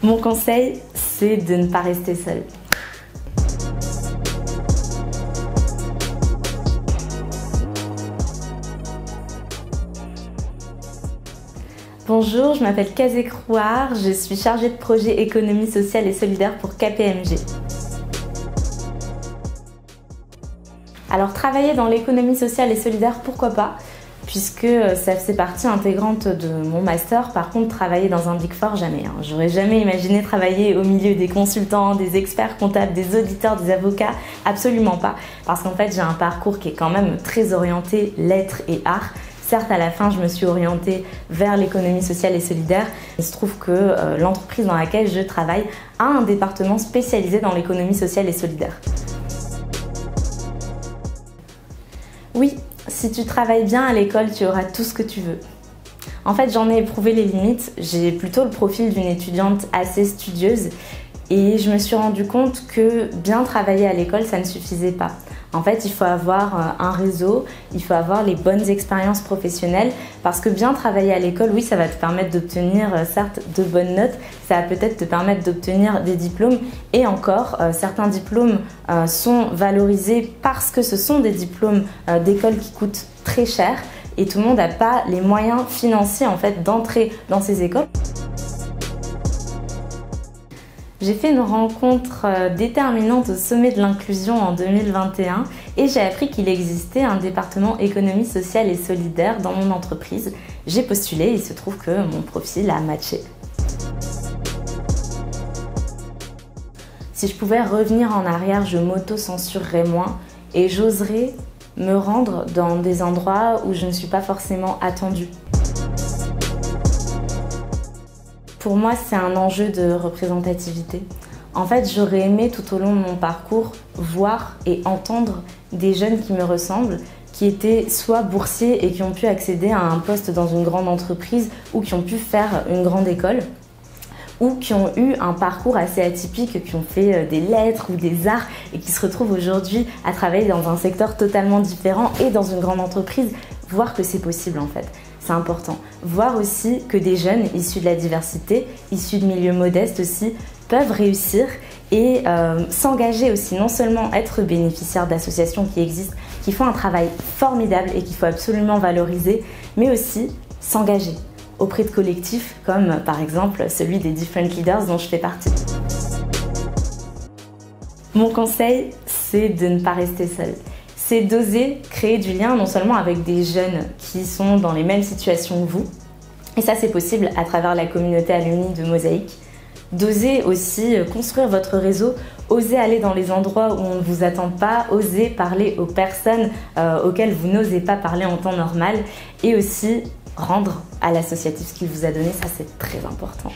Mon conseil, c'est de ne pas rester seul. Bonjour, je m'appelle Kazé Crouard, je suis chargée de projet économie sociale et solidaire pour KPMG. Alors travailler dans l'économie sociale et solidaire, pourquoi pas, puisque ça fait partie intégrante de mon master. Par contre, travailler dans un Big Four, jamais. J'aurais jamais imaginé travailler au milieu des consultants, des experts comptables, des auditeurs, des avocats, absolument pas. Parce qu'en fait, j'ai un parcours qui est quand même très orienté lettres et arts. Certes, à la fin, je me suis orientée vers l'économie sociale et solidaire. Il se trouve que l'entreprise dans laquelle je travaille a un département spécialisé dans l'économie sociale et solidaire. Oui, si tu travailles bien à l'école, tu auras tout ce que tu veux. En fait, j'en ai éprouvé les limites. J'ai plutôt le profil d'une étudiante assez studieuse et je me suis rendu compte que bien travailler à l'école, ça ne suffisait pas. En fait, il faut avoir un réseau, il faut avoir les bonnes expériences professionnelles parce que bien travailler à l'école, oui, ça va te permettre d'obtenir certes de bonnes notes, ça va peut-être te permettre d'obtenir des diplômes et encore, certains diplômes sont valorisés parce que ce sont des diplômes d'école qui coûtent très cher et tout le monde n'a pas les moyens financiers en fait d'entrer dans ces écoles. J'ai fait une rencontre déterminante au sommet de l'inclusion en 2021 et j'ai appris qu'il existait un département économie sociale et solidaire dans mon entreprise. J'ai postulé et il se trouve que mon profil a matché. Si je pouvais revenir en arrière, je m'auto-censurerais moins et j'oserais me rendre dans des endroits où je ne suis pas forcément attendue. Pour moi, c'est un enjeu de représentativité. En fait, j'aurais aimé tout au long de mon parcours voir et entendre des jeunes qui me ressemblent, qui étaient soit boursiers et qui ont pu accéder à un poste dans une grande entreprise ou qui ont pu faire une grande école, ou qui ont eu un parcours assez atypique, qui ont fait des lettres ou des arts et qui se retrouvent aujourd'hui à travailler dans un secteur totalement différent et dans une grande entreprise, voir que c'est possible en fait. C'est important. Voir aussi que des jeunes issus de la diversité, issus de milieux modestes aussi, peuvent réussir et s'engager aussi, non seulement être bénéficiaires d'associations qui existent, qui font un travail formidable et qu'il faut absolument valoriser, mais aussi s'engager auprès de collectifs comme par exemple celui des Different Leaders dont je fais partie. Mon conseil, c'est de ne pas rester seul. C'est d'oser créer du lien non seulement avec des jeunes qui sont dans les mêmes situations que vous, et ça c'est possible à travers la communauté alumni de Mosaïque, d'oser aussi construire votre réseau, oser aller dans les endroits où on ne vous attend pas, oser parler aux personnes auxquelles vous n'osez pas parler en temps normal, et aussi rendre à l'associatif ce qu'il vous a donné, ça c'est très important.